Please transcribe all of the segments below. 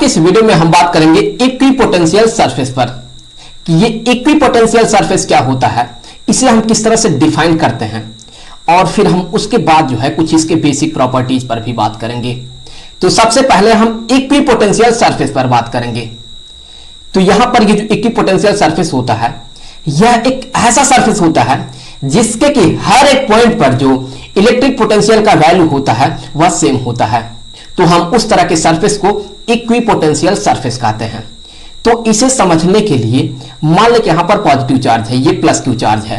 के इस वीडियो में हम बात करेंगे इक्विपोटेंशियल सरफेस पर कि ये इक्विपोटेंशियल सरफेस क्या होता है, इसे हम किस तरह से डिफाइन करते हैं और फिर हम उसके बाद जो है कुछ इसके बेसिक प्रॉपर्टीज पर भी बात करेंगे। तो सबसे पहले हम इक्विपोटेंशियल सरफेस पर बात करेंगे। तो यहां पर ये जो इक्विपोटेंशियल सरफेस होता है, यह एक ऐसा सरफेस होता है जिसके कि हर एक पॉइंट पर जो इलेक्ट्रिक पोटेंशियल का वैल्यू होता है वह सेम होता है। तो हम उस तरह के सरफेस को इक्विपोटेंशियल सरफेस कहते हैं। तो इसे समझने के लिए मान लें कि यहां पर पॉजिटिव चार्ज है, ये प्लस क्यू चार्ज है।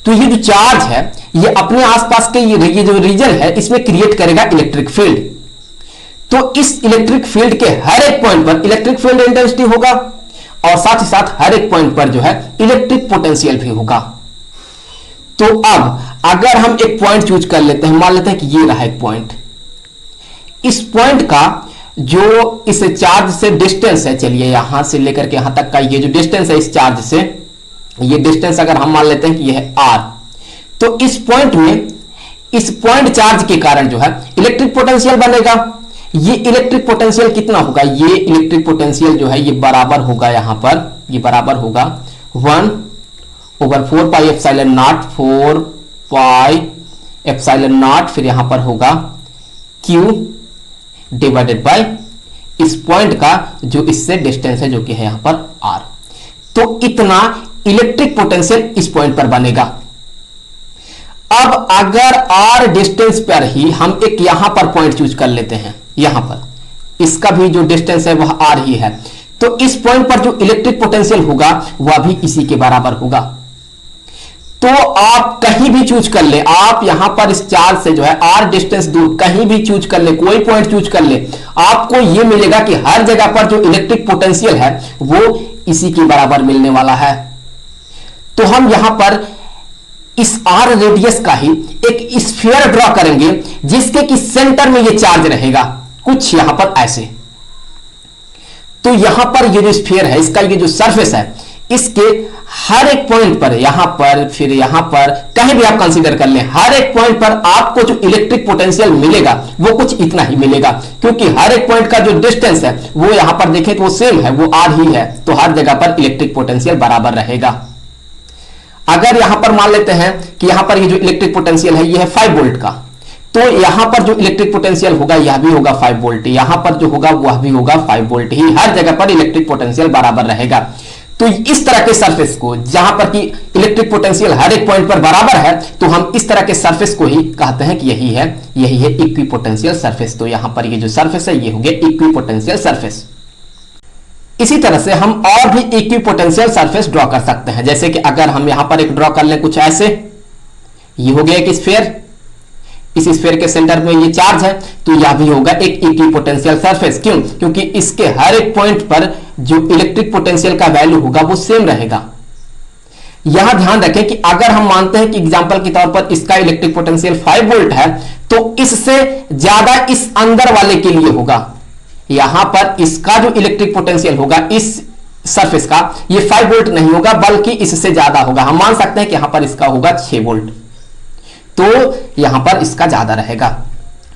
तो ये जो चार्ज है ये अपने आसपास के ये जो रीजन है इसमें क्रिएट करेगा इलेक्ट्रिक फील्ड। तो इस इलेक्ट्रिक फील्ड के हर एक पॉइंट पर इलेक्ट्रिक फील्ड इंटेंसिटी होगा और साथ ही साथ हर एक पॉइंट पर जो है इलेक्ट्रिक पोटेंशियल भी होगा। तो अब अगर हम एक पॉइंट चूज कर लेते हैं, मान लेते हैं कि ये रहा एक पॉइंट, इस पॉइंट का जो इस चार्ज से डिस्टेंस है, चलिए यहां से लेकर के यहां तक का ये जो डिस्टेंस है इस चार्ज से, ये डिस्टेंस अगर हम मान लेते हैं कि ये है r, तो इस पॉइंट में इस पॉइंट चार्ज के कारण जो है इलेक्ट्रिक पोटेंशियल बनेगा। ये इलेक्ट्रिक पोटेंशियल कितना होगा, ये इलेक्ट्रिक पोटेंशियल जो है ये बराबर होगा, यहां पर ये बराबर होगा 1/4 pi epsilon not 4 pi epsilon not, फिर यहां पर होगा Q डिवाइडेड बाय इस पॉइंट का जो इससे डिस्टेंस है जो कि है यहां पर R। तो इतना इलेक्ट्रिक पोटेंशियल इस पॉइंट पर बनेगा। अब अगर R डिस्टेंस पर ही हम एक यहां पर पॉइंट चूज कर लेते हैं, यहां पर इसका भी जो डिस्टेंस है वह R ही है, तो इस पॉइंट पर जो इलेक्ट्रिक पोटेंशियल होगा वह भी इसी के बराबर होगा। तो आप कहीं भी चूज कर ले, आप यहां पर इस चार्ज से जो है R डिस्टेंस दूर कहीं भी चूज कर ले, कोई पॉइंट चूज कर ले, आपको यह मिलेगा कि हर जगह पर जो इलेक्ट्रिक पोटेंशियल है वो इसी के बराबर मिलने वाला है। तो हम यहां पर इस R रेडियस का ही एक स्फीयर ड्रॉ करेंगे जिसके कि सेंटर में ये चार्ज रहेगा, कुछ यहां पर ऐसे। तो यहां पर ये जो स्फीयर है इसका ये जो सरफेस है, इसके हर एक पॉइंट पर, यहां पर फिर यहां पर कहीं भी आप कंसीडर कर लें, हर एक पॉइंट पर आपको जो इलेक्ट्रिक पोटेंशियल मिलेगा वो कुछ इतना ही मिलेगा, क्योंकि हर एक पॉइंट का जो डिस्टेंस है वो यहां पर देखें तो वो सेम है, वो R ही है। तो हर जगह पर इलेक्ट्रिक पोटेंशियल बराबर रहेगा। अगर यहां पर मान लेते हैं कि यहां पर ये जो इलेक्ट्रिक पोटेंशियल है ये है 5 वोल्ट का, तो यहां पर जो इलेक्ट्रिक पोटेंशियल होगा यह भी होगा 5 वोल्ट, यहां पर जो होगा वह भी होगा 5 वोल्ट ही, हर जगह पर इलेक्ट्रिक पोटेंशियल बराबर रहेगा। तो इस तरह के सरफेस को जहां पर कि इलेक्ट्रिक पोटेंशियल हर एक पॉइंट पर बराबर है, तो हम इस तरह के सरफेस को ही कहते हैं कि यही है इक्विपोटेंशियल सरफेस। तो यहां पर ये जो सरफेस है ये हो गया इक्विपोटेंशियल सरफेस। इसी तरह से हम और भी इक्विपोटेंशियल सरफेस ड्रॉ कर सकते हैं, जैसे कि अगर हम यहां पर एक ड्रॉ कर लें कुछ ऐसे, ये हो गया एक स्फीयर, इस स्फीयर के सेंटर में ये चार्ज है, तो यह भी होगा एक इक्विपोटेंशियल सरफेस। क्यों? क्योंकि इसके हर एक पॉइंट पर जो इलेक्ट्रिक पोटेंशियल का वैल्यू होगा वो सेम रहेगा। यहां ध्यान रखें कि अगर हम मानते हैं कि एग्जांपल के तौर पर इसका इलेक्ट्रिक पोटेंशियल 5 वोल्ट है, तो इससे ज्यादा इस अंदर वाले के लिए होगा। यहां पर इसका जो इलेक्ट्रिक पोटेंशियल होगा इस सरफेस का, ये 5 वोल्ट नहीं होगा बल्कि इससे ज्यादा होगा। हम मान सकते हैं कि यहां पर इसका होगा 6 वोल्ट, तो यहां पर इसका ज्यादा रहेगा।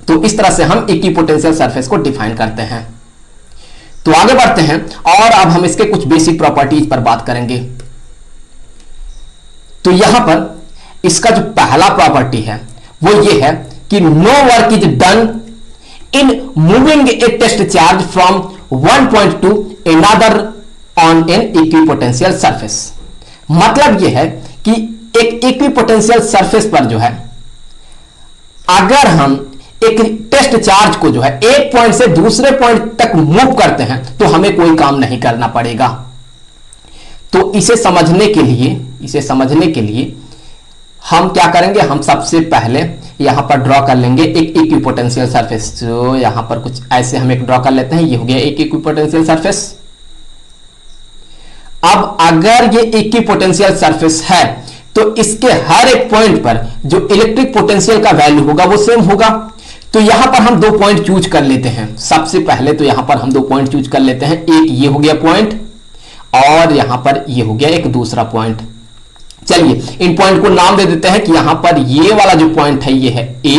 तो इस तरह से हम इक्विपोटेंशियल सरफेस को डिफाइन करते हैं। तो आगे बढ़ते हैं और अब हम इसके कुछ बेसिक प्रॉपर्टीज पर बात करेंगे। तो यहां पर इसका जो पहला प्रॉपर्टी है वो ये है कि no work is done in moving a test charge from one point to another on an equipotential surface. मतलब यह है कि एक इक्विपोटेंशियल सरफेस पर जो है अगर हम एक टेस्ट चार्ज को जो है एक पॉइंट से दूसरे पॉइंट तक मूव करते हैं तो हमें कोई काम नहीं करना पड़ेगा। तो इसे समझने के लिए हम क्या करेंगे, हम सबसे पहले यहां पर ड्रॉ कर लेंगे एक इक्विपोटेंशियल सरफेस। तो यहां पर कुछ ऐसे हम एक ड्रॉ कर लेते हैं, ये हो गया एक इक्विपोटेंशियल सरफेस। अब अगर ये इक्विपोटेंशियल सरफेस है तो इसके हर एक पॉइंट पर जो इलेक्ट्रिक पोटेंशियल का वैल्यू होगा वो सेम होगा। तो यहां पर हम 2 पॉइंट चूज कर लेते हैं। सबसे पहले तो यहां पर हम 2 पॉइंट चूज कर लेते हैं, एक ये हो गया पॉइंट और यहां पर ये हो गया एक दूसरा पॉइंट। चलिए इन पॉइंट को नाम दे देते हैं कि यहां पर ये वाला जो पॉइंट है ये है A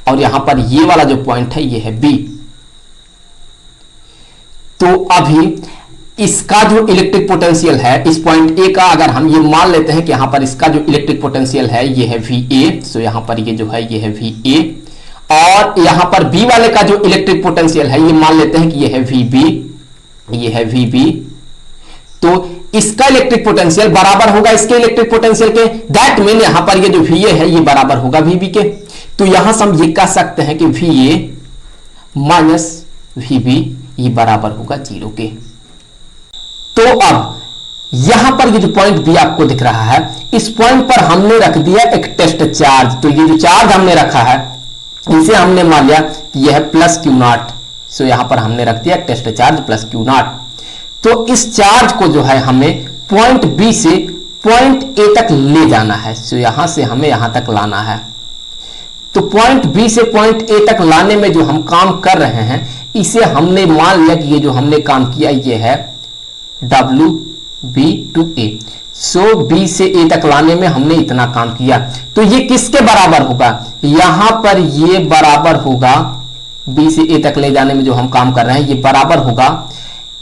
और यहां पर ये वाला जो पॉइंट है ये है B। तो अभी इसका जो इलेक्ट्रिक पोटेंशियल है इस पॉइंट ए का, अगर हम ये मान लेते हैं कि यहां पर इसका जो इलेक्ट्रिक पोटेंशियल है ये है वी ए, सो यहां पर ये जो है ये है वी ए, और यहां पर बी वाले का जो इलेक्ट्रिक पोटेंशियल है ये मान लेते हैं कि ये है वी बी, ये है वी बी, तो इसका इलेक्ट्रिक पोटेंशियल बराबर होगा इसके इलेक्ट्रिक पोटेंशियल के। दैट मीन यहां पर ये जो वी ए है ये बराबर होगा वी बी के। तो यहां से हम ये कह सकते हैं कि V A minus V B ये बराबर होगा 0 के। तो अब यहां पर ये जो पॉइंट बी आपको दिख रहा है, इस पॉइंट पर हमने रख दिया एक टेस्ट चार्ज। तो ये जो चार्ज हमने रखा है इसे हमने मान लिया कि यह है प्लस क्यू नॉट। सो यहां पर हमने रख दिया test charge plus Q naught. तो इस चार्ज को जो है हमें पॉइंट बी से पॉइंट ए तक ले जाना है। सो यहां से हमें यहां तक लाना है। तो पॉइंट बी से पॉइंट ए तक लाने में जो हम काम कर रहे हैं इसे हमने मान लिया कि ये जो हमने काम किया ये है W B to A। So B से A तक लाने में हमने इतना काम किया। तो ये किसके बराबर होगा? यहां पर ये बराबर होगा B से A तक ले जाने में जो हम काम कर रहे हैं ये बराबर होगा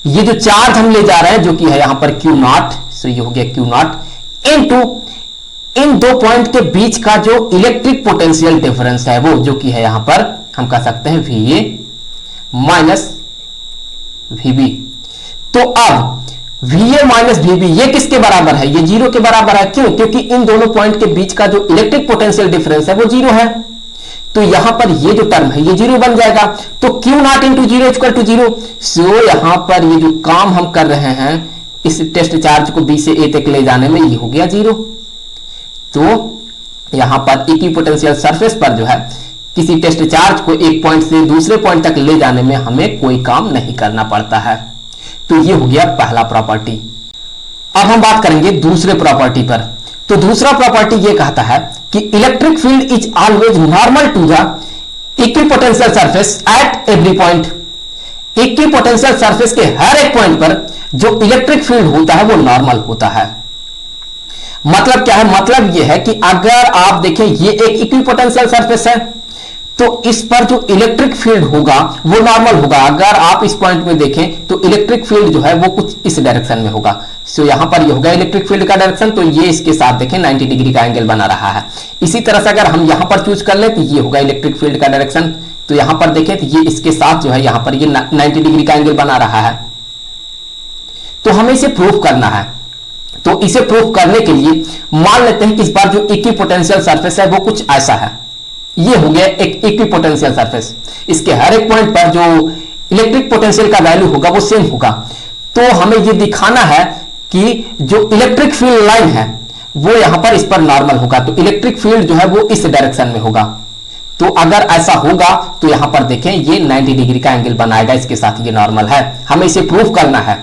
ये जो चार्ज हम ले जा रहे हैं जो कि है यहां पर Q नॉट। सो ये हो गया Q नॉट इनटू इन दो पॉइंट के बीच का जो इलेक्ट्रिक पोटेंशियल डिफरेंस है वो जो कि है यहां पर हम कह सकते हैं VA माइनस VB। तो अब VA माइनस VB ये किसके बराबर है? ये 0 के बराबर है। क्यों? क्योंकि इन दोनों पॉइंट के बीच का जो इलेक्ट्रिक पोटेंशियल डिफरेंस है वो 0 है। तो यहां पर ये जो टर्म है ये 0 बन जाएगा। तो Q naught into 0 equal to 0। So यहां पर ये जो काम हम कर रहे हैं इस टेस्ट चार्ज को B से A तक ले जाने में ये हो गया 0। तो यहां पर इक्विपोटेंशियल सरफेस पर जो है किसी टेस्ट चार्ज को एक पॉइंट से दूसरे पॉइंट तक ले जाने में हमें कोई काम नहीं करना पड़ता है। तो ये हो गया पहला प्रॉपर्टी। अब हम बात करेंगे दूसरे प्रॉपर्टी पर। तो दूसरा प्रॉपर्टी ये कहता है कि electric field is always normal to the equipotential surface at every point. Equipotential surface के हर एक पॉइंट पर जो इलेक्ट्रिक फील्ड होता है वो नॉर्मल होता है। मतलब क्या है? मतलब ये है कि अगर आप देखें ये एक इक्विपोटेंशियल सरफेस है तो इस पर जो इलेक्ट्रिक फील्ड होगा वो नॉर्मल होगा। अगर आप इस पॉइंट में देखें तो इलेक्ट्रिक फील्ड जो है वो कुछ इस डायरेक्शन में होगा। सो यहां पर ये होगा इलेक्ट्रिक फील्ड का डायरेक्शन। तो ये इसके साथ देखें 90 डिग्री का एंगल बना रहा है। इसी तरह से अगर हम यहां पर चूज कर ले तो ये होगा इलेक्ट्रिक फील्ड का डायरेक्शन। तो यहां पर देखें तो ये इसके साथ जो है यहां पर ये 90 डिग्री का एंगल बना रहा है। तो हमें इसे प्रूफ करना है। तो इसे प्रूफ करने के लिए मान लेते हैं कि इस बार जो इक्विपोटेंशियल सरफेस है वो कुछ ऐसा है। ये हो गया एक इक्विपोटेंशियल सरफेस। इसके हर एक पॉइंट पर जो इलेक्ट्रिक पोटेंशियल का वैल्यू होगा वो सेम होगा। तो हमें ये दिखाना है कि जो इलेक्ट्रिक फील्ड लाइन है वो यहां पर इस पर नॉर्मल होगा। तो इलेक्ट्रिक फील्ड जो है वो इस डायरेक्शन में होगा। तो अगर ऐसा होगा तो यहां पर देखें ये 90 डिग्री का एंगल बनाएगा, इसके साथ ये नॉर्मल है। हमें इसे प्रूफ करना है।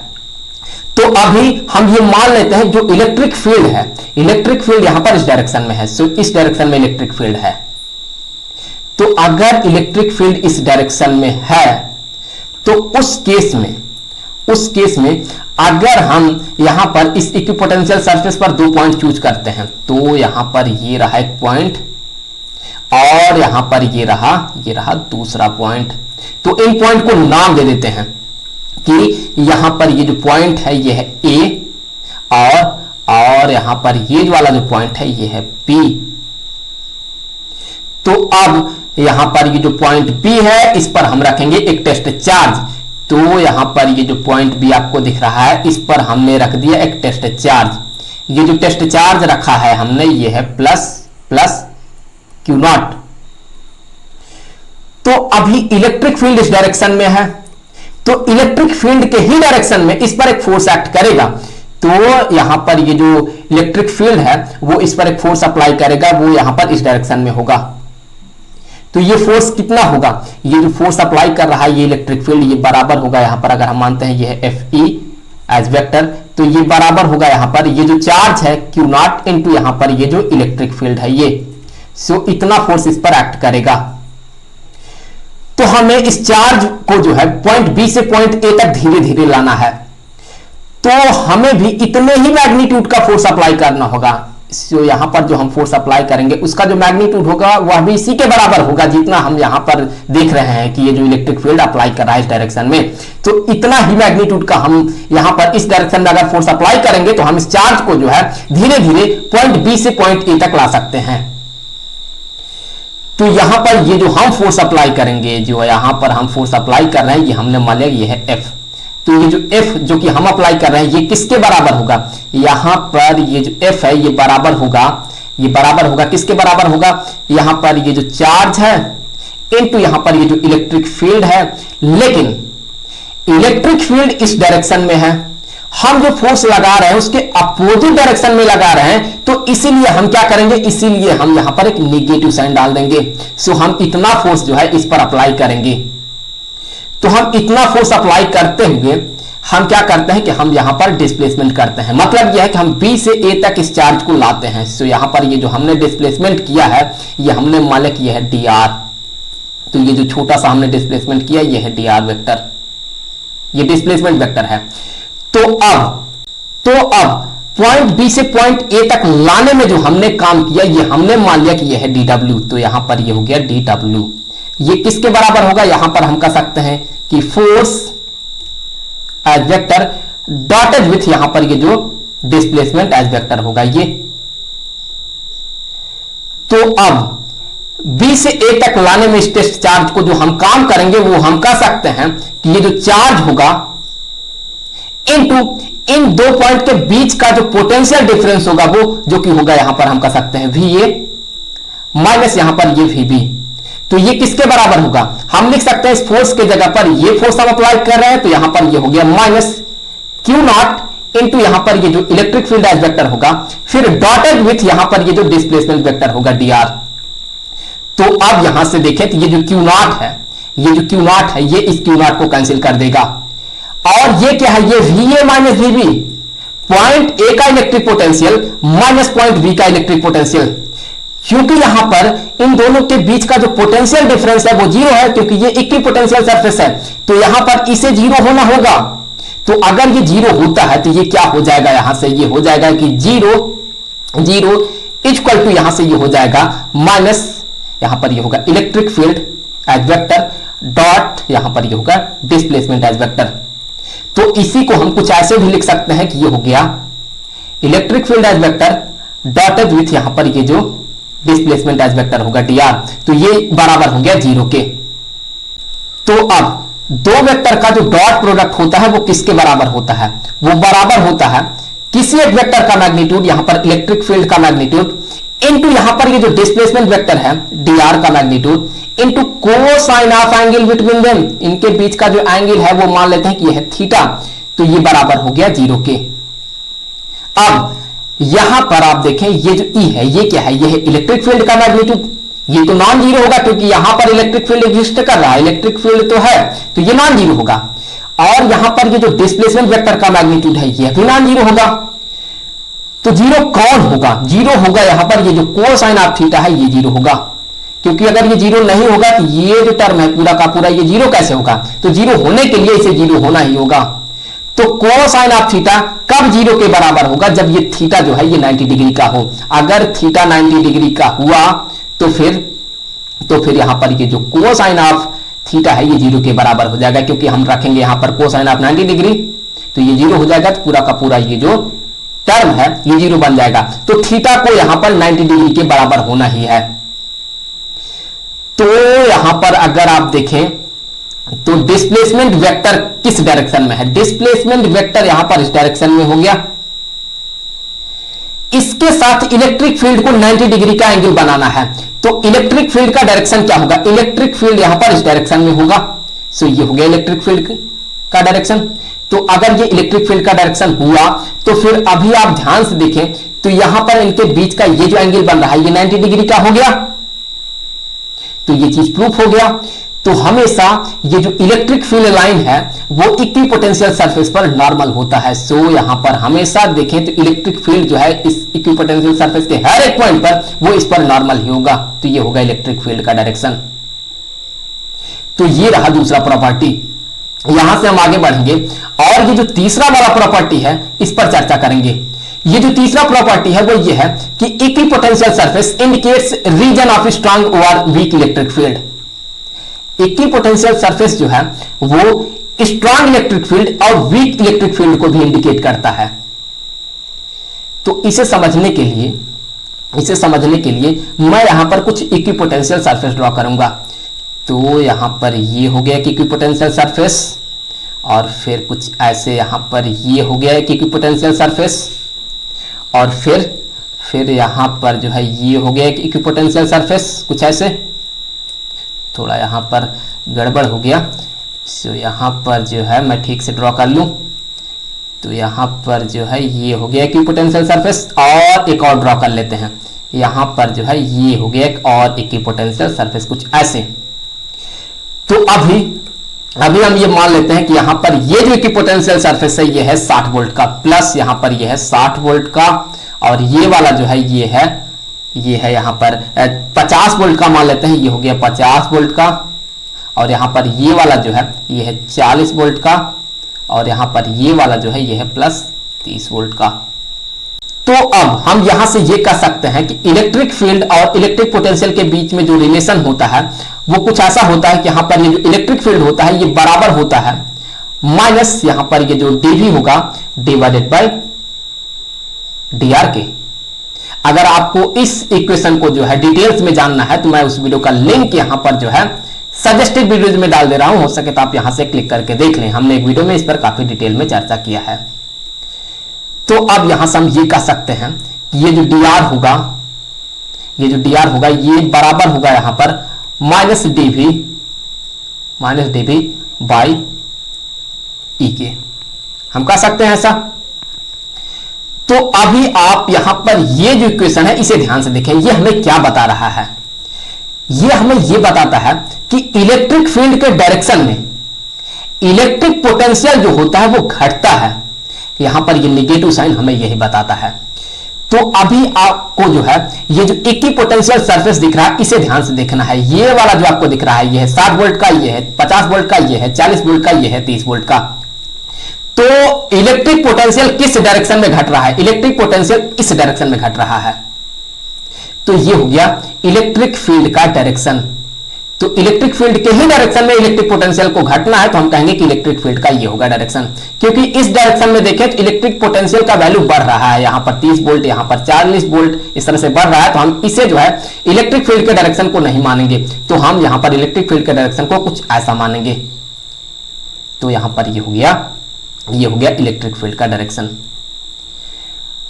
तो अभी हम ये मान लेते हैं जो इलेक्ट्रिक फील्ड है, इलेक्ट्रिक फील्ड यहां पर इस डायरेक्शन में है। सो इस डायरेक्शन में इलेक्ट्रिक फील्ड है। तो अगर इलेक्ट्रिक फील्ड इस डायरेक्शन में है तो उस केस में अगर हम यहां पर इस इक्विपोटेंशियल सरफेस पर दो पॉइंट चूज करते हैं तो यहां पर ये रहा एक पॉइंट और यहां पर ये रहा दूसरा पॉइंट। तो इन पॉइंट को नाम दे देते हैं कि यहां पर ये जो पॉइंट है ये है A और यहां पर ये वाला जो पॉइंट है ये है B। तो अब यहां पर ये जो पॉइंट B है इस पर हम रखेंगे एक टेस्ट चार्ज। तो यहां पर ये जो पॉइंट B आपको दिख रहा है इस पर हमने रख दिया एक टेस्ट चार्ज। ये जो टेस्ट चार्ज रखा है हमने ये है प्लस Q नॉट। तो अभी इलेक्ट्रिक फील्ड इस डायरेक्शन में है तो इलेक्ट्रिक फील्ड के ही डायरेक्शन में इस पर एक फोर्स एक्ट करेगा। तो यहां पर ये जो इलेक्ट्रिक फील्ड है वो इस पर एक फोर्स अप्लाई करेगा, वो यहां पर इस डायरेक्शन में होगा। तो ये फोर्स कितना होगा? ये जो फोर्स अप्लाई कर रहा है ये इलेक्ट्रिक फील्ड ये बराबर होगा यहां पर, अगर हम मानते हैं ये है FE एज वेक्टर, तो ये बराबर होगा यहां पर ये जो चार्ज है Q नॉट इंटू यहां पर ये जो इलेक्ट्रिक फील्ड है ये। सो इतना फोर्स इस पर एक्ट करेगा। तो हमें इस चार्ज को जो है पॉइंट B से पॉइंट A तक धीरे धीरे लाना है। तो हमें भी इतने ही मैग्नीट्यूड का फोर्स अप्लाई करना होगा। जो यहां पर जो हम फोर्स अप्लाई करेंगे उसका जो मैग्नीट्यूड होगा वह भी इसी के बराबर होगा जितना हम यहां पर देख रहे हैं कि ये जो इलेक्ट्रिक फील्ड अप्लाई कर रहा है इस डायरेक्शन में, तो इतना ही मैग्नीट्यूड का हम यहां पर इस डायरेक्शन में अगर फोर्स अप्लाई करेंगे तो हम इस चार्ज को जो है धीरे धीरे पॉइंट बी से पॉइंट ए तक ला सकते हैं। तो यहां पर ये जो हम फोर्स अप्लाई करेंगे, जो यहां पर हम फोर्स अप्लाई कर रहे हैं, ये हमने मान लिया ये है एफ। तो ये जो एफ जो कि हम अप्लाई कर रहे हैं ये किसके बराबर होगा, यहां पर ये जो एफ है ये बराबर होगा, ये बराबर होगा किसके बराबर होगा, यहां पर ये जो चार्ज है इनटू यहां पर ये जो इलेक्ट्रिक फील्ड है। लेकिन इलेक्ट्रिक फील्ड इस डायरेक्शन में है, हम जो फोर्स लगा रहे हैं उसके अपोजिट डायरेक्शन में लगा रहे हैं, तो इसीलिए हम क्या करेंगे, इसीलिए हम यहां पर एक नेगेटिव साइन डाल देंगे। सो हम इतना फोर्स जो है इस पर अप्लाई करेंगे। तो हम इतना फोर्स अप्लाई करते हुए हम क्या करते हैं कि हम यहां पर डिस्प्लेसमेंट करते हैं, मतलब यह है कि हम बी से ए तक इस चार्ज को लाते हैं। सो यहां पर ये जो हमने डिस्प्लेसमेंट किया है ये हमने मान लिया कि यह है डी आर। तो ये जो छोटा सा हमने डिस्प्लेसमेंट किया ये है डी आर वेक्टर, ये डिस्प्लेसमेंट वेक्टर है। तो अब पॉइंट बी से पॉइंट ए तक लाने में जो हमने काम किया ये हमने मान लिया कि यह है डी डब्ल्यू। तो यहां पर ये हो गया डी डब्ल्यू। ये किसके बराबर होगा, यहां पर हम कह सकते हैं कि force as vector dotted with यहां पर ये जो डिस्प्लेसमेंट एज वेक्टर होगा ये। तो अब बी से ए तक लाने में इस टेस्ट चार्ज को जो हम काम करेंगे वो हम कह सकते हैं कि ये जो चार्ज होगा इनटू इन दो पॉइंट के बीच का जो पोटेंशियल डिफरेंस होगा वो जो कि होगा यहां पर हम कह सकते हैं वी ए माइनस यहां पर ये वी बी। तो ये किसके बराबर होगा, हम लिख सकते हैं इस फोर्स के जगह पर ये फोर्स हम अप्लाई कर रहे हैं तो यहां पर ये हो गया माइनस क्यू नॉट इंटू यहां पर ये जो इलेक्ट्रिक फील्ड एज वेक्टर होगा, फिर डॉटेड विथ यहां पर ये जो डिस्प्लेसमेंट वेक्टर होगा डी आर। तो अब यहां से देखें तो ये जो क्यू नॉट है, ये जो क्यू नॉट है ये इस क्यू नॉट को कैंसिल कर देगा। और ये क्या है, ये V A minus V B, point A का electric potential minus point B का इलेक्ट्रिक पोटेंशियल। क्योंकि यहां पर इन दोनों के बीच का जो पोटेंशियल डिफरेंस है वो जीरो है, क्योंकि ये इक्विपोटेंशियल सरफेस है, तो यहां पर इसे जीरो होना होगा। तो अगर ये जीरो होता है तो ये क्या हो जाएगा, यहां से ये हो जाएगा कि जीरो जीरो इक्वल टू यहां से ये हो जाएगा माइनस यहां पर ये होगा electric field as vector dot यहां पर ये होगा डिस्प्लेसमेंट एज वेक्टर। तो इसी को हम कुछ ऐसे भी लिख सकते हैं कि ये हो गया electric field as vector dotted with यहां पर ये जो डिस्प्लेसमेंट एज वेक्टर होगा डी आर। तो ये बराबर हो गया जीरो के। तो अब दो वेक्टर का जो डॉट प्रोडक्ट होता है वो किसके बराबर होता है, वो बराबर होता है किसी एक वेक्टर का मैग्नीट्यूड यहां पर इलेक्ट्रिक फील्ड का मैग्नीट्यूड इनटू यहां पर ये जो डिस्प्लेसमेंट वेक्टर है डी आर का magnitude into cosine of angle between them, इनके बीच का जो एंगल है वो मान लेते हैं कि यह है थीटा। तो ये बराबर हो गया जीरो के। अब यहां पर आप देखें ये जो ई है ये क्या है, ये है इलेक्ट्रिक फील्ड का मैग्नीट्यूड। ये तो नॉन जीरो होगा क्योंकि यहां पर इलेक्ट्रिक फील्ड एग्जिस्ट कर रहा है, इलेक्ट्रिक फील्ड तो है तो ये नॉन जीरो होगा। और यहां पर ये जो डिस्प्लेसमेंट वेक्टर का मैग्नीट्यूड है ये भी नॉन जीरो होगा। तो जीरो कौन होगा, जीरो होगा यहां पर ये जो कोसाइन ऑफ थीटा है ये जीरो होगा, क्योंकि अगर ये जीरो नहीं होगा तो ये जो टर्म है पूरा का पूरा ये जीरो कैसे होगा। तो जीरो होने के लिए इसे जीरो होना ही होगा। तो कोसाइन ऑफ थीटा कब जीरो के बराबर होगा, जब ये थीटा जो है ये 90 डिग्री का हो। अगर थीटा 90 डिग्री का हुआ तो फिर यहां पर ये जो कोसाइन ऑफ थीटा है ये जीरो के बराबर हो जाएगा, क्योंकि हम रखेंगे यहां पर कोसाइन ऑफ 90 डिग्री तो ये जीरो हो जाएगा। तो पूरा का पूरा ये जो टर्म है ये जीरो बन जाएगा। तो थीटा को यहां पर 90 डिग्री के बराबर होना ही है। तो यहां पर अगर आप देखें तो डिस्प्लेसमेंट वेक्टर किस डायरेक्शन में है, डिस्प्लेसमेंट वेक्टर यहां पर इस डायरेक्शन में हो गया। इसके साथ इलेक्ट्रिक फील्ड को 90 डिग्री का एंगल बनाना है, तो इलेक्ट्रिक फील्ड का डायरेक्शन क्या होगा, इलेक्ट्रिक फील्ड यहां पर इस डायरेक्शन में होगा। सो ये हो गया इलेक्ट्रिक फील्ड का डायरेक्शन। तो अगर ये इलेक्ट्रिक फील्ड का डायरेक्शन हुआ तो फिर अभी आप ध्यान से देखें तो यहां पर इनके बीच का ये जो एंगल बन रहा है ये 90 डिग्री का हो गया। तो ये चीज प्रूफ हो गया। तो हमेशा ये जो इलेक्ट्रिक फील्ड लाइन है वो इक्विपोटेंशियल सरफेस पर नॉर्मल होता है। सो यहां पर हमेशा देखें तो इलेक्ट्रिक फील्ड जो है इस इक्विपोटेंशियल सरफेस के हर एक पॉइंट पर वो इस पर नॉर्मल ही होगा। तो ये होगा इलेक्ट्रिक फील्ड का डायरेक्शन। तो ये रहा दूसरा प्रॉपर्टी। यहां से हम आगे बढ़ेंगे और ये जो तीसरा वाला प्रॉपर्टी है इस पर चर्चा करेंगे, ये जो तीसरा प्रॉपर्टी है वो ये है कि equipotential surface indicates region of strong और weak electric field. Equipotential surface जो है वो स्ट्रांग इलेक्ट्रिक फील्ड और वीक इलेक्ट्रिक फील्ड को भी इंडिकेट करता है। तो इसे समझने के लिए मैं यहां पर कुछ इक्विपोटेंशियल सरफेस ड्रॉ करूंगा। तो यहां पर ये हो गया कि इक्विपोटेंशियल सरफेस, और फिर कुछ ऐसे यहां पर ये हो गया कि इक्विपोटेंशियल सरफेस, और फिर यहां पर जो है ये हो गया कि इक्विपोटेंशियल सरफेस, कुछ ऐसे। थोड़ा यहां पर गड़बड़ हो गया, सो यहां पर जो है मैं ठीक से ड्रॉ कर लूं। तो यहां पर जो है ये हो गया इक्विपोटेंशियल सरफेस, और एक और ड्रॉ कर लेते हैं। यहां पर जो है ये हो गया एक और इक्विपोटेंशियल सरफेस, कुछ ऐसे। तो अभी हम ये मान लेते हैं कि यहां पर ये जो इक्विपोटेंशियल सरफेस है ये है 60 वोल्ट का, प्लस यहां पर ये है 60 वोल्ट का, और ये वाला जो है ये है यहां पर 50 वोल्ट का मान लेते हैं, ये हो गया 50 वोल्ट का, और यहां पर ये वाला जो है ये है 40 वोल्ट का, और यहां पर ये वाला जो है ये है प्लस 30 वोल्ट का। तो अब हम यहां से ये कह सकते हैं कि इलेक्ट्रिक फील्ड और इलेक्ट्रिक पोटेंशियल के बीच में जो रिलेशन होता है वो कुछ ऐसा होता है कि यहां पर ये जो इलेक्ट्रिक फील्ड होता है ये बराबर होता है माइनस यहां पर ये जो dv होगा डिवाइडेड बाय dr के। अगर आपको इस इक्वेशन को जो है डिटेल्स में जानना है तो मैं उस वीडियो का लिंक यहां पर जो है सजेस्टेड वीडियोज में डाल दे रहा हूं, हो सके तो आप यहां से क्लिक करके देख लें। हमने एक वीडियो में इस पर काफी डिटेल में चर्चा किया है। तो अब यहां से हम ये कह सकते हैं कि ये जो dr होगा ये बराबर होगा यहां पर माइनस dv बाई ई के, हम कह सकते हैं ऐसा। तो अभी आप यहां पर ये जो इक्वेशन है इसे ध्यान से देखें, ये हमें क्या बता रहा है? ये हमें ये बताता है कि इलेक्ट्रिक फील्ड के डायरेक्शन में इलेक्ट्रिक पोटेंशियल जो होता है वो घटता है। यहां पर ये निगेटिव साइन हमें यही बताता है। तो अभी आपको जो है ये जो इक्विपोटेंशियल सरफेस दिख रहा है इसे ध्यान से देखना है। ये वाला जो आपको दिख रहा है ये है 60 वोल्ट का, ये है 50 वोल्ट का, ये है 40 वोल्ट का, ये है 30 वोल्ट का। तो इलेक्ट्रिक पोटेंशियल किस डायरेक्शन में घट रहा है? इलेक्ट्रिक पोटेंशियल इस डायरेक्शन में घट रहा है। तो ये हो गया इलेक्ट्रिक फील्ड का डायरेक्शन। तो इलेक्ट्रिक फील्ड के ही डायरेक्शन में इलेक्ट्रिक पोटेंशियल को घटना है तो हम कहेंगे कि इलेक्ट्रिक फील्ड का ये होगा डायरेक्शन। क्योंकि इस डायरेक्शन में देखें तो इलेक्ट्रिक पोटेंशियल का वैल्यू बढ़ रहा है, यहां पर 30 वोल्ट, यहां पर 40 वोल्ट, इस तरह से बढ़ रहा है। तो हम इसे जो है इलेक्ट्रिक फील्ड के डायरेक्शन को नहीं मानेंगे, तो हम यहां पर इलेक्ट्रिक फील्ड के डायरेक्शन को कुछ ऐसा मानेंगे। तो यहां पर ये हो गया इलेक्ट्रिक फील्ड का डायरेक्शन।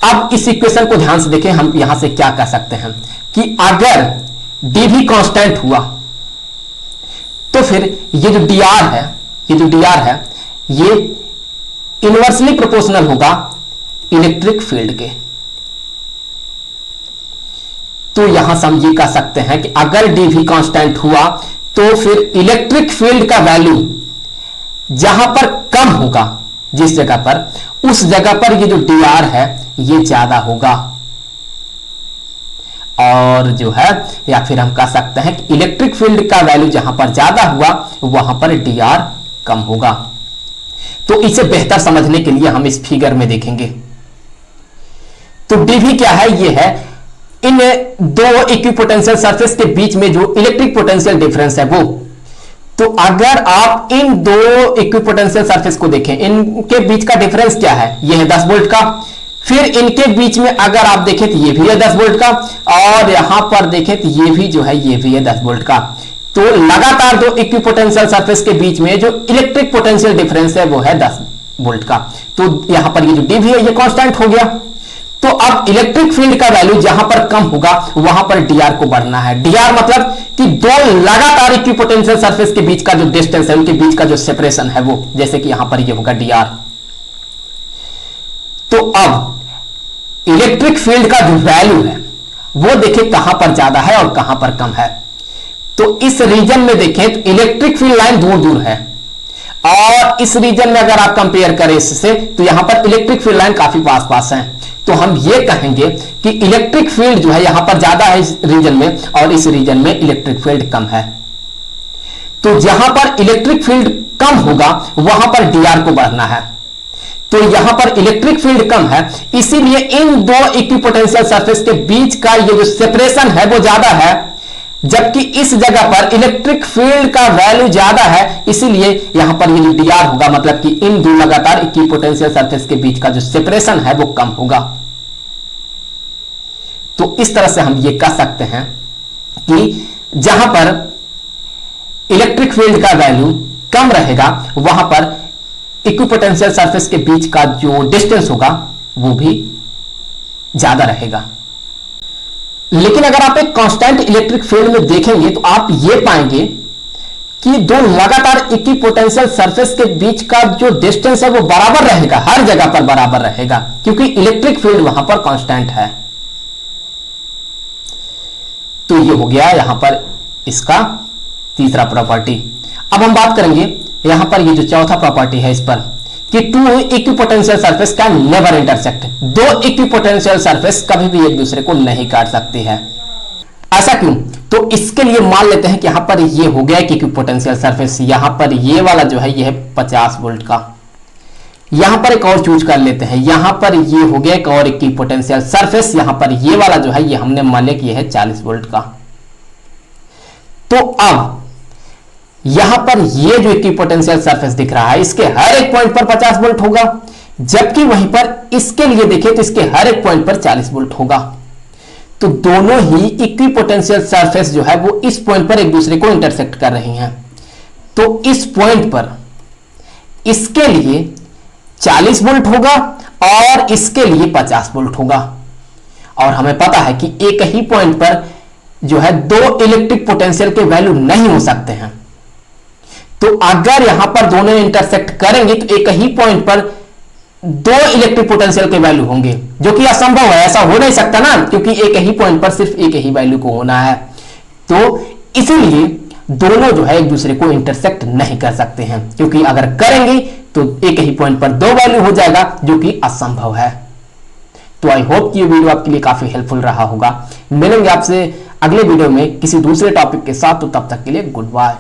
अब इस इक्वेशन को ध्यान से देखें, हम यहां से क्या कह सकते हैं कि अगर dv कांस्टेंट हुआ तो फिर ये जो dr है ये इनवर्सली प्रोपोर्शनल होगा इलेक्ट्रिक फील्ड के। तो यहां से हम ये कह सकते हैं कि अगर dv कांस्टेंट हुआ तो फिर इलेक्ट्रिक फील्ड का वैल्यू जहां पर कम होगा, जिस जगह पर, उस जगह पर ये जो dr है ये ज्यादा होगा। और जो है या फिर हम कह सकते हैं कि इलेक्ट्रिक फील्ड का वैल्यू जहां पर ज्यादा हुआ वहां पर dr कम होगा। तो इसे बेहतर समझने के लिए हम इस फिगर में देखेंगे। तो dv क्या है? ये है इन दो इक्विपोटेंशियल सरफेस के बीच में जो इलेक्ट्रिक पोटेंशियल डिफरेंस है वो। तो अगर आप इन दो इक्विपोटेंशियल सरफेस को देखें, इनके बीच का डिफरेंस क्या है? ये है 10 वोल्ट का। फिर इनके बीच में अगर आप देखें तो ये भी है 10 वोल्ट का, और यहां पर देखें तो ये भी जो है ये भी है 10 वोल्ट का। तो लगातार दो इक्विपोटेंशियल सरफेस के बीच में जो इलेक्ट्रिक पोटेंशियल डिफरेंस है वो है 10 वोल्ट का। तो यहां पर ये जो dv है ये कांस्टेंट हो गया। तो अब इलेक्ट्रिक फील्ड का वैल्यू जहां पर कम होगा वहां पर dr को बढ़ना है। dr मतलब कि दो लगातार इक्विपोटेंशियल सरफेस के बीच का जो डिस्टेंस है, उनके बीच का जो सेपरेशन है वो, जैसे कि यहां पर ये होगा dr। तो अब इलेक्ट्रिक फील्ड का जो वैल्यू है वो देखें कहां पर ज्यादा है और कहां पर कम है। तो इस रीजन में देखें तो इलेक्ट्रिक फील्ड लाइन दूर दूर है, और इस रीजन में अगर आप कंपेयर करें इससे तो यहां पर इलेक्ट्रिक फील्ड लाइन काफी पास पास है। तो हम ये कहेंगे कि इलेक्ट्रिक फील्ड जो है यहां पर ज्यादा है इस रीजन में, और इस रीजन में इलेक्ट्रिक फील्ड कम है। तो जहां पर इलेक्ट्रिक फील्ड कम होगा वहां पर dr को बढ़ना है। तो यहां पर इलेक्ट्रिक फील्ड कम है, इसीलिए इन दो इक्विपोटेंशियल सरफेस के बीच का ये जो सेपरेशन है वो ज्यादा है, जबकि इस जगह पर इलेक्ट्रिक फील्ड का वैल्यू ज्यादा है, इसीलिए यहां पर ये जो dr होगा मतलब कि इन दो लगातार इक्विपोटेंशियल सरफेस के बीच का जो सेपरेशन है वो कम होगा। तो इस तरह से हम ये कह सकते हैं कि जहां पर इलेक्ट्रिक फील्ड का वैल्यू कम रहेगा वहां पर इक्विपोटेंशियल सरफेस के बीच का जो डिस्टेंस होगा वो भी ज्यादा रहेगा। लेकिन अगर आप एक कांस्टेंट इलेक्ट्रिक फील्ड में देखेंगे तो आप ये पाएंगे कि दो लगातार इक्विपोटेंशियल सरफेस के बीच का जो डिस्टेंस है वो बराबर रहेगा, हर जगह पर बराबर रहेगा, क्योंकि इलेक्ट्रिक फील्ड वहां पर कांस्टेंट है। तो ये हो गया यहां पर इसका तीसरा प्रॉपर्टी। अब हम बात करेंगे यहां पर ये जो चौथा प्रॉपर्टी है इस पर कि two equipotential surface can never intersect, दो इक्विपोटेंशियल सरफेस कभी भी एक दूसरे को नहीं काट सकती है। ऐसा क्यों? तो इसके लिए मान लेते हैं कि यहां पर ये हो गया कि इक्विपोटेंशियल सरफेस, यहां पर ये वाला जो है ये है 50 वोल्ट का, यहां पर एक और चूज कर लेते हैं, यहां पर ये हो गया एक और इक्विपोटेंशियल सरफेस, यहां पर ये वाला जो है ये हमने मान लिया कि ये है 40 वोल्ट का। तो अब यहां पर ये जो इक्विपोटेंशियल सरफेस दिख रहा है इसके हर एक पॉइंट पर 50 वोल्ट होगा, जबकि वहीं पर इसके लिए देखें तो इसके हर एक पॉइंट पर 40 वोल्ट होगा। तो दोनों ही इक्विपोटेंशियल सरफेस जो है वो इस पॉइंट पर एक दूसरे को इंटरसेक्ट कर रही हैं। तो इस पॉइंट पर इसके लिए 40 वोल्ट होगा और इसके लिए 50 वोल्ट होगा। और हमें पता है कि एक ही पॉइंट पर जो है दो इलेक्ट्रिक पोटेंशियल के वैल्यू नहीं हो सकते हैं। तो अगर यहां पर दोनों इंटरसेक्ट करेंगे तो एक ही पॉइंट पर दो इलेक्ट्रिक पोटेंशियल के वैल्यू होंगे, जो कि असंभव है, ऐसा हो नहीं सकता ना, क्योंकि एक ही पॉइंट पर सिर्फ एक ही वैल्यू को होना है। तो इसीलिए दोनों जो है एक दूसरे को इंटरसेक्ट नहीं कर सकते हैं, क्योंकि अगर करेंगे तो एक ही पॉइंट पर दो वैल्यू हो जाएगा, जो कि असंभव है। तो आई होप कि ये वीडियो आपके लिए काफी हेल्पफुल रहा होगा। मिलेंगे आपसे अगले वीडियो में किसी दूसरे टॉपिक के साथ, तो तब तक के लिए गुड बाय।